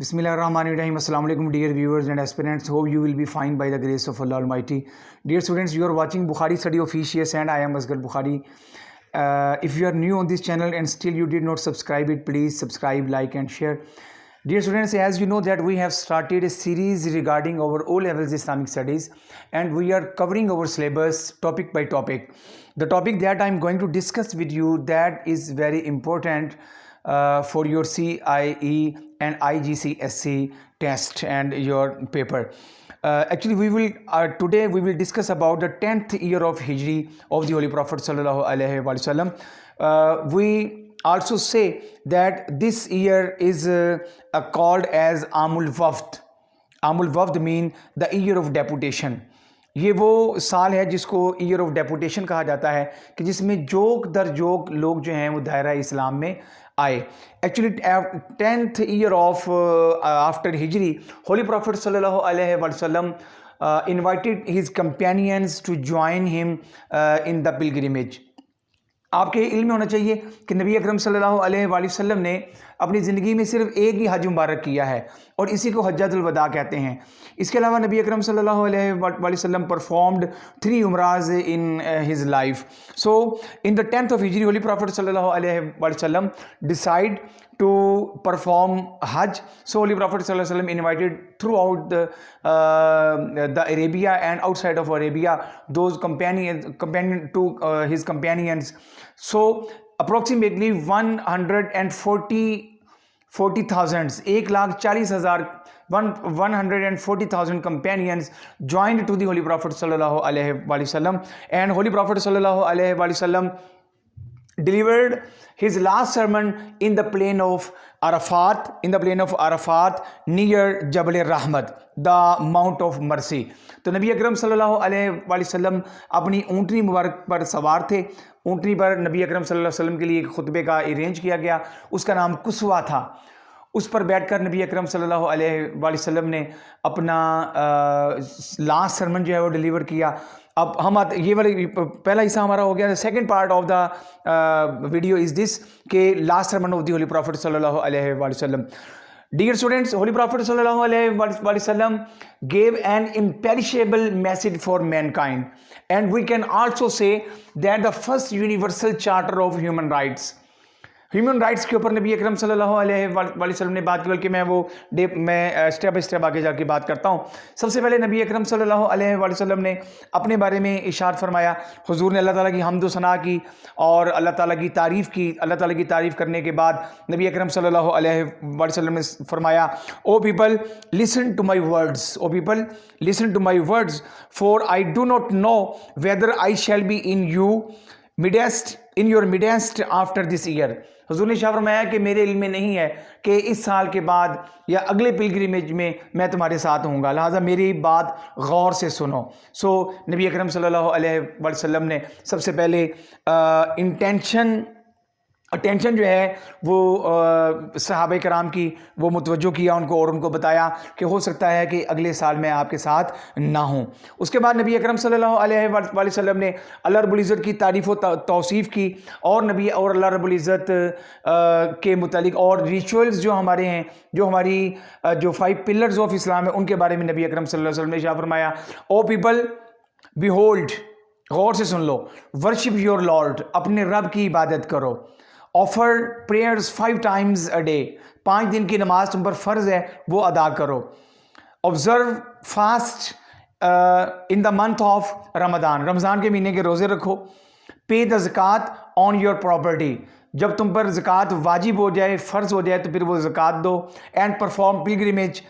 Bismillahirrahmanirrahim. Assalamu alaikum dear viewers and aspirants. Hope you will be fine by the grace of Allah Almighty. Dear students, you are watching Bukhari Study Officious and I am Asghar Bukhari. If you are new on this channel and still you did not subscribe it, please subscribe, like and share. Dear students, as you know that we have started a series regarding our O-levels Islamic studies and we are covering our syllabus topic by topic. The topic that I am going to discuss with you that is very important for your CIE and IGCSE test and your paper. Actually, today we will discuss about the 10th year of Hijri of the Holy Prophet Sallallahu Alaihi Wasallam. We also say that this year is called as Amul Wafd. Amul Wafd mean the year of deputation. یہ وہ سال ہے جس کو year of deputation کہا جاتا ہے کہ جس میں جوک در جوک لوگ جو ہیں وہ دائرہ اسلام میں آئے. Actually 10th year of after ہجری ہولی پروفٹ صلی اللہ علیہ وسلم invited his companions to join him in the pilgrimage. آپ کے علم میں ہونا چاہیے کہ نبی اکرم صلی اللہ علیہ وآلہ وسلم نے اپنی زندگی میں صرف ایک ہی حج مبارک کیا ہے اور اسی کو حجۃ الوداع کہتے ہیں. اس کے علاوہ نبی اکرم صلی اللہ علیہ وآلہ وسلم performed 3 عمراز in his life. So in the 10th of Hijri, Holy Prophet صلی اللہ علیہ وآلہ وسلم decide to perform Hajj. So Holy Prophet صلی اللہ علیہ وسلم invited throughout the Arabia and outside of Arabia those companion to his companions. So approximately 140,000 companions joined to the Holy Prophet sallallahu alaihi wasallam, and Holy Prophet sallallahu alaihi wasallam delivered his last sermon in the plain of Arafat, near Jabal Rahmat, the Mount of Mercy. تو نبی اکرم صلی اللہ علیہ وآلہ وسلم اپنی اونٹنی مبارک پر سوار تھے. اونٹنی پر نبی اکرم صلی اللہ علیہ وسلم کے لیے ایک خطبے کا ارینج کیا گیا, اس کا نام کسوا تھا. اس پر بیٹھ کر نبی اکرم صلی اللہ علیہ وآلہ وسلم نے اپنا لاسٹ سرمن جو ہے وہ ڈیلیور کیا. اب ہم یہ والی پہلا حصہ ہمارا ہو گیا. Second part of the video is this کہ last sermon of the holy prophet صلی اللہ علیہ وآلہ وسلم. Dear students, Holy Prophet sallallahu alaihi wasallam gave an imperishable message for mankind, and we can also say that the first universal charter of human rights. Human rights کے اوپر نبی اکرم صلی اللہ علیہ وآلہ وسلم نے بات کی, بلکہ میں اسٹیپ بائی اسٹیپ آگے جا کے بات کرتا ہوں. سب سے پہلے نبی اکرم صلی اللہ علیہ وآلہ وسلم نے اپنے بارے میں ارشاد فرمایا. حضور نے اللہ تعالیٰ کی حمد و ثنا کی اور اللہ تعالیٰ کی تعریف کی. اللہ تعالیٰ کی تعریف کرنے کے بعد نبی اکرم صلی اللہ علیہ وآلہ وسلم نے فرمایا, او people listen to my words, O people listen to my words, for I do not know whether I shall be in your midst after this year. حضور نے شاہ فرمایا کہ میرے علم میں نہیں ہے کہ اس سال کے بعد یا اگلے پلگریمیج میں تمہارے ساتھ ہوں گا, لہٰذا میری بات غور سے سنو. سو نبی اکرم صلی اللہ علیہ وآلہ وسلم نے سب سے پہلے اٹینشن جو ہے وہ صحابہ کرام کی وہ متوجہ کیا ان کو, اور ان کو بتایا کہ ہو سکتا ہے کہ اگلے سال میں آپ کے ساتھ نہ ہوں. اس کے بعد نبی اکرم صلی اللہ علیہ وآلہ وسلم نے اللہ رب العزت کی تعریف و توصیف کی اور اللہ رب العزت کے متعلق اور ریچولز جو ہمارے ہیں, جو ہماری جو 5 پلرز آف اسلام ہیں, ان کے بارے میں نبی اکرم صلی اللہ علیہ وسلم نے ارشاد فرمایا, او پیپل بیہولڈ, غور سے سن لو, ورشپ یور لارڈ, اپنے رب کی عبادت کرو. Offer prayers 5 times a day, 5 دن کی نماز تم پر فرض ہے وہ ادا کرو. Observe fast in the month of Ramadan, Ramadan کے مہینے کے روزے رکھو. پے دا زکوٰۃ آن یور پراپرٹی, جب تم پر زکوٰۃ واجب ہو جائے, فرض ہو جائے تو پھر وہ زکوٰۃ دو. And perform pilgrimage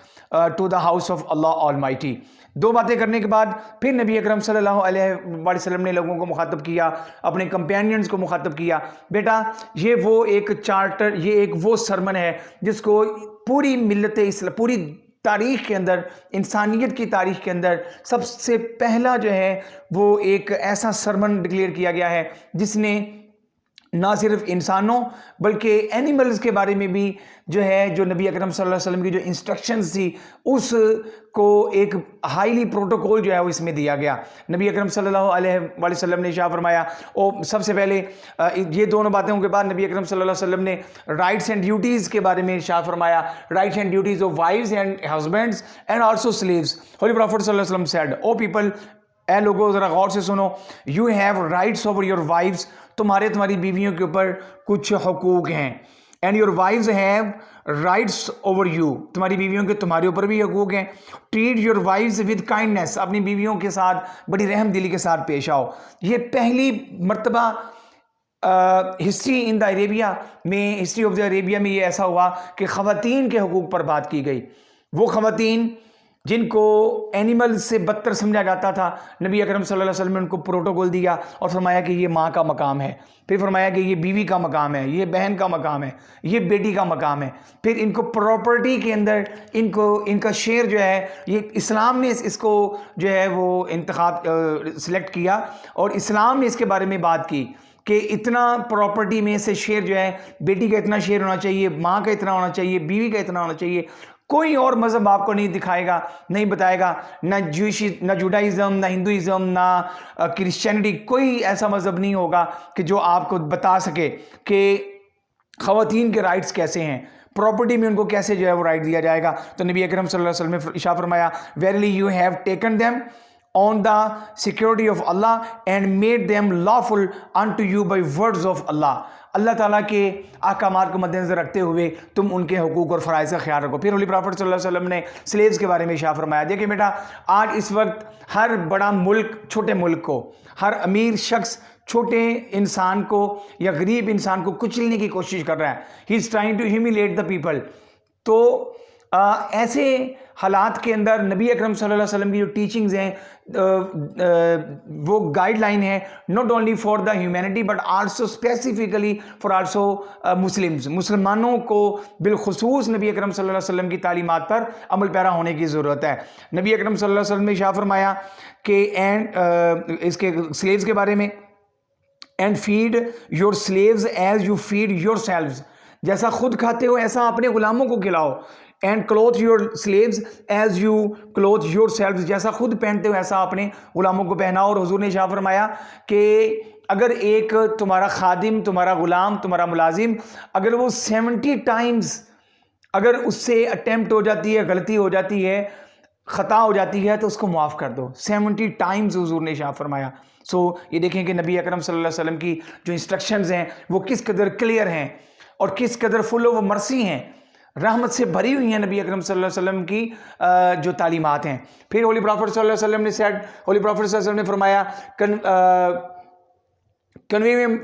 to the house of Allah almighty. 2 باتیں کرنے کے بعد پھر نبی اکرم صلی اللہ علیہ وآلہ وسلم نے لوگوں کو مخاطب کیا, اپنے کمپینینز کو مخاطب کیا, بیٹا یہ وہ ایک چارٹر, یہ ایک وہ سرمن ہے جس کو پوری ملت اسلام, پوری تاریخ کے اندر, انسانیت کی تاریخ کے اندر سب سے پہلا جو ہے وہ ایک ایسا سرمن ڈکلیئر کیا گیا ہے جس نے نہ صرف انسانوں بلکہ اینیملز کے بارے میں بھی جو ہے جو نبی اکرم صلی اللہ علیہ وسلم کی جو انسٹرکشنز تھی اس کو ایک ہائیلی پروٹوکول جو ہے وہ اس میں دیا گیا. نبی اکرم صلی اللہ علیہ وسلم نے ارشاد فرمایا، اور سب سے پہلے یہ دونوں باتوں کے بعد نبی اکرم صلی اللہ علیہ وسلم نے رائٹس اینڈ ڈیوٹیز کے بارے میں ارشاد فرمایا. Rights and duties of wives and husbands and also sleeves. Holi prophet صلی اللہ علیہ وسلم سیڈ، او پیپل، اے لوگوں ذرا غور سے سنو، you have rights over your wives, تمہاری بیویوں کے اوپر کچھ حقوق ہیں. And your wives have rights over you, تمہاری بیویوں کے تمہارے اوپر بھی حقوق ہیں. Treat your wives with kindness, اپنی بیویوں کے ساتھ بڑی رحم دلی کے ساتھ پیش آؤ. یہ پہلی مرتبہ ہسٹری ان دا عربیہ میں، ہسٹری آف دا عربیہ میں یہ ایسا ہوا کہ خواتین کے حقوق پر بات کی گئی. وہ خواتین جن کو اینیمل سے بدتر سمجھا جاتا تھا، نبی اکرم صلی اللہ علیہ وسلم نے ان کو پروٹوکول دیا اور فرمایا کہ یہ ماں کا مقام ہے، پھر فرمایا کہ یہ بیوی کا مقام ہے، یہ بہن کا مقام ہے، یہ بیٹی کا مقام ہے. پھر ان کو پراپرٹی کے اندر ان کا شیئر جو ہے، یہ اسلام نے اس کو جو ہے وہ انتخاب سلیکٹ کیا، اور اسلام نے اس کے بارے میں بات کی کہ اتنا پراپرٹی میں سے شیئر جو ہے، بیٹی کا اتنا شیئر ہونا چاہیے، ماں کا اتنا ہونا چاہیے، بیوی کا اتنا ہونا چاہیے. کوئی اور مذہب آپ کو نہیں دکھائے گا، نہیں بتائے گا، نہ جوڈائزم، نہ ہندوازم، نہ کرسچینٹی، کوئی ایسا مذہب نہیں ہوگا کہ جو آپ کو بتا سکے کہ خواتین کے رائٹس کیسے ہیں، پراپرٹی میں ان کو کیسے جو ہے وہ رائٹ دیا جائے گا. تو نبی اکرم صلی اللہ علیہ وسلم نے ارشاد فرمایا، verily you have taken them on the security of Allah and made them lawful unto you by words of Allah. اللہ تعالیٰ کے احکامات کو مد نظر رکھتے ہوئے تم ان کے حقوق اور فرائض کا خیال رکھو. پھر ہولی پرافٹ صلی اللہ علیہ وسلم نے سلیوز کے بارے میں ارشاد فرمایا. دیکھیں بیٹا، آج اس وقت ہر بڑا ملک چھوٹے ملک کو، ہر امیر شخص چھوٹے انسان کو یا غریب انسان کو کچلنے کی کوشش کر رہا ہے. He is trying to humiliate the people. تو ایسے حالات کے اندر نبی اکرم صلی اللہ علیہ وسلم کی جو ٹیچنگز ہیں وہ گائیڈ لائن ہے، not only for the humanity but also specifically for also Muslims. مسلمانوں کو بالخصوص نبی اکرم صلی اللہ علیہ وسلم کی تعلیمات پر عمل پیرا ہونے کی ضرورت ہے. نبی اکرم صلی اللہ علیہ وسلم نے ارشاد فرمایا کہ اس کے سلیوز کے بارے میں، and feed your slaves as you feed your selves, جیسا خود کھاتے ہو ایسا اپنے غلاموں کو کھلاؤ. And clothe your slaves as you clothe your selves, جیسا خود پہنتے ہو ایسا اپنے غلاموں کو پہناؤ. اور حضور نے ارشاد فرمایا کہ اگر ایک تمہارا خادم، تمہارا غلام، تمہارا ملازم، اگر وہ 70 ٹائمز اگر اس سے اٹیمپٹ ہو جاتی ہے، غلطی ہو جاتی ہے، خطا ہو جاتی ہے، تو اس کو معاف کر دو. 70 ٹائمز حضور نے ارشاد فرمایا. یہ دیکھیں کہ نبی اکرم صلی اللہ علیہ وسلم کی جو انسٹرکشنز ہیں وہ کس قدر کلیئر ہیں اور کس قدر فل آف مرسی ہیں، رحمت سے بھری ہوئی ہیں نبی اکرم صلی اللہ علیہ وسلم کی جو تعلیمات ہیں. پھر ہولی پرافٹ صلی اللہ علیہ وسلم نے ہولی پرافٹ صلی اللہ علیہ وسلم نے فرمایا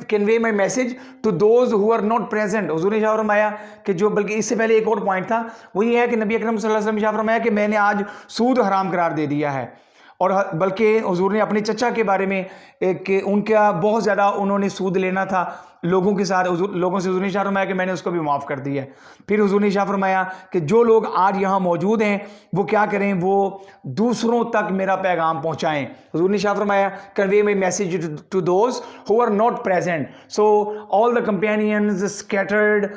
convey my message to those who are not present. حضور نے ارشاد فرمایا کہ جو، بلکہ اس سے پہلے ایک اور پوائنٹ تھا، وہ یہ ہے کہ نبی اکرم صلی اللہ علیہ وسلم نے ارشاد فرمایا کہ میں نے آج سود حرام قرار دے دیا ہے. اور بلکہ حضور نے اپنے چچا کے بارے میں کہ ان کا بہت زیادہ انہوں نے سود لینا تھا لوگوں کے ساتھ، لوگوں سے حضور نے ارشاد فرمایا کہ میں نے اس کو بھی معاف کر دیا ہے. پھر حضور نے ارشاد فرمایا کہ جو لوگ آج یہاں موجود ہیں وہ کیا کریں، وہ دوسروں تک میرا پیغام پہنچائیں. حضور نے ارشاد فرمایا convey my message to those who are not present. So all the companions scattered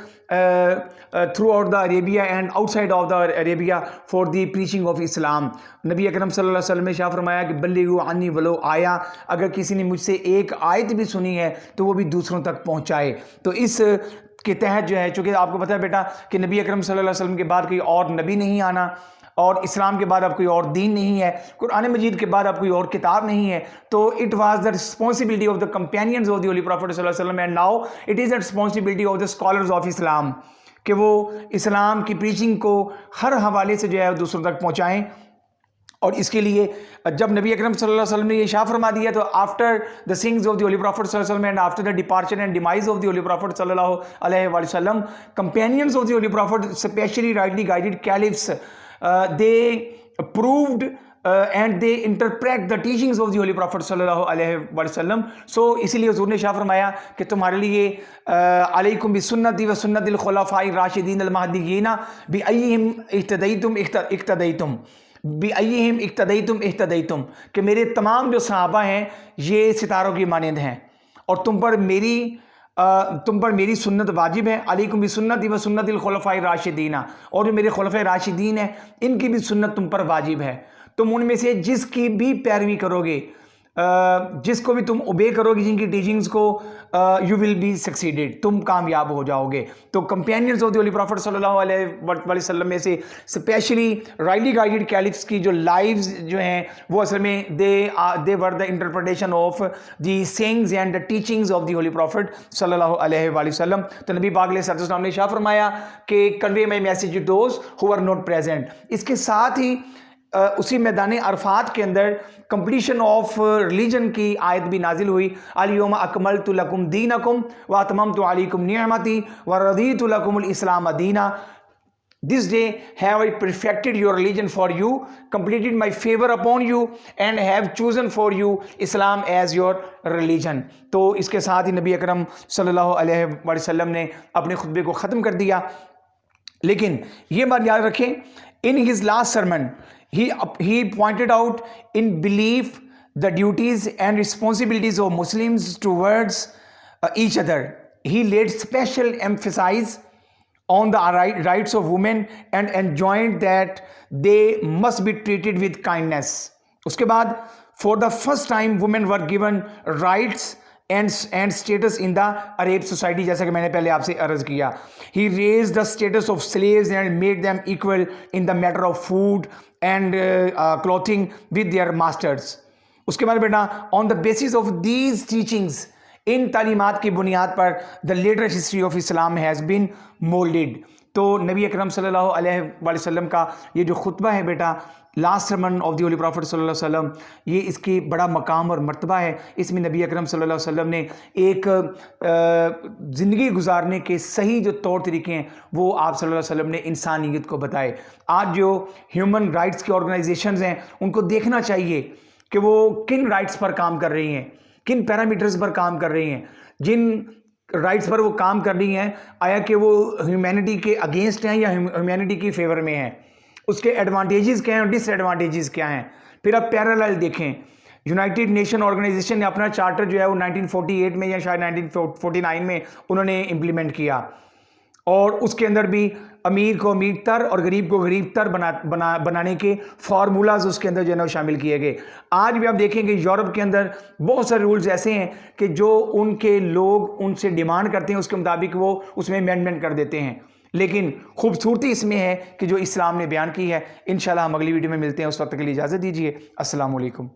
throughout the Arabia and outside of the Arabia for the preaching of Islam. نبی اکرم صلی اللہ علیہ وسلم نے ارشاد فرمایا کہ بلغوا عنی ولو آیا، اگر کسی نے مجھ سے ایک آیت بھی سنی ہے تو وہ بھی دوسروں تک پہنچائے. تو اس کے تحت جو ہے، چونکہ آپ کو پتہ ہے بیٹا کہ نبی اکرم صلی اللہ علیہ وسلم کے بعد کوئی اور نبی نہیں آنا، اور اسلام کے بعد اب کوئی اور دین نہیں ہے، قرآن مجید کے بعد اب کوئی اور کتاب نہیں ہے. تو it was the responsibility of the companions of the holy prophet صلی اللہ علیہ وسلم، and now it is the responsibility of the scholars of Islam کہ وہ اسلام کی پریچنگ کو ہر حوالے سے جو ہے دوسروں تک پہنچائیں. اور اس کے لیے جب نبی اکرم صلی اللہ علیہ وسلم نے یہ ارشاد فرما دیا، تو after the sayings of the holy prophet صلی اللہ علیہ وسلم and after the departure and demise of the holy prophet صلی اللہ علیہ وسلم، companions of the holy prophet specially rightly guided caliphs they proved and they interpret the teachings of the holy prophet sallallahu alaihi wasallam. So اسی لیے حضور نے ارشاد فرمایا کہ تمہارے لیے علیکم بسنتی و سنت الخلفاء الراشدین المہدیین بأیہم اقتدیتم بأیہم اقتدیتم، کہ میرے تمام جو صحابہ ہیں یہ ستاروں کی مانند ہیں اور تم پر میری تم پر میری سنت واجب ہے، علیکم بسنتی و سنت الخلفاء الراشدین، اور جو میرے خلفاء راشدین ہیں ان کی بھی سنت تم پر واجب ہے، تم ان میں سے جس کی بھی پیروی کرو گے، جس کو بھی تم اوبے کرو گے، جن کی ٹیچنگز کو، یو ول بی سکسیڈیڈ، تم کامیاب ہو جاؤ گے۔ تو companions of the holy prophet صلی اللہ علیہ وسلم میں سے اسپیشلی رائٹلی گائیڈڈ کیلفس کی جو لائیوز جو ہیں وہ اصل میں they were the interpretation of the sayings and the teachings of the holy prophet صلی اللہ علیہ وآلہ وسلم۔ تو نبی پاک علیہ السلام نے ارشاد فرمایا کہ convey my message to those who are not present. اس کے ساتھ ہی اسی میدان عرفات کے اندر کمپلیشن آف ریلیجن کی آیت بھی نازل ہوئی، الیوم اکملت لکم دینکم واتممت علیکم نعمتی ورضیت لکم الاسلام دینا۔ This day have I perfected your religion for you, completed my favor upon you, and have chosen for you Islam as your religion۔ تو اس کے ساتھ ہی نبی اکرم صلی اللہ علیہ وسلم نے اپنے خطبے کو ختم کر دیا۔ لیکن یہ بات یاد رکھیں، in his last sermon he pointed out in belief the duties and responsibilities of Muslims towards each other. He laid special emphasis on the rights of women and enjoined that they must be treated with kindness. اس کے بعد for the first time women were given rights and status in the Arab society، جیسا کہ میں نے پہلے آپ سے عرض کیا۔ He raised the status of slaves and made them equal in the matter of food and clothing with their masters۔ اس کے بعد بیٹا on the basis of these teachings، ان تعلیمات کی بنیاد پر the later history of Islam has been molded۔ تو نبی اکرم صلی اللہ علیہ وآلہ وسلم کا یہ جو خطبہ ہے بیٹا، last sermon of the holy prophet صلی اللہ علیہ وسلم، یہ اس کی بڑا مقام اور مرتبہ ہے۔ اس میں نبی اکرم صلی اللہ علیہ وسلم نے ایک زندگی گزارنے کے صحیح جو طور طریقے ہیں وہ آپ صلی اللہ علیہ وسلم نے انسانیت کو بتائے۔ آج جو ہیومن رائٹس کی آرگنائزیشنز ہیں ان کو دیکھنا چاہیے کہ وہ کن رائٹس پر کام کر رہی ہیں، کن پیرامیٹرز پر کام کر رہی ہیں، جن رائٹس پر وہ کام کر رہی ہیں آیا کہ وہ ہیومینٹی کے اگینسٹ ہیں یا ہیومینٹی کی فیور میں ہیں، اس کے ایڈوانٹیجز کیا ہیں اور ڈس ایڈوانٹیجز کیا ہیں۔ پھر آپ پیرالل دیکھیں، یونائٹڈ نیشن آرگنائزیشن نے اپنا چارٹر جو ہے وہ 1948 میں یا شاید 1949 میں انہوں نے امپلیمنٹ کیا، اور اس کے اندر بھی امیر کو امیر تر اور غریب کو غریب تر بنانے کے فارمولاز اس کے اندر جو ہے نا شامل کیے گئے۔ آج بھی آپ دیکھیں کہ یورپ کے اندر بہت سارے رولز ایسے ہیں کہ جو ان کے لوگ ان سے ڈیمانڈ کرتے ہیں اس کے مطابق وہ اس میں امینڈمنٹ کر دیتے ہیں، لیکن خوبصورتی اس میں ہے کہ جو اسلام نے بیان کی ہے۔ انشاءاللہ ہم اگلی ویڈیو میں ملتے ہیں، اس وقت کے لیے اجازت دیجیے۔ السلام علیکم۔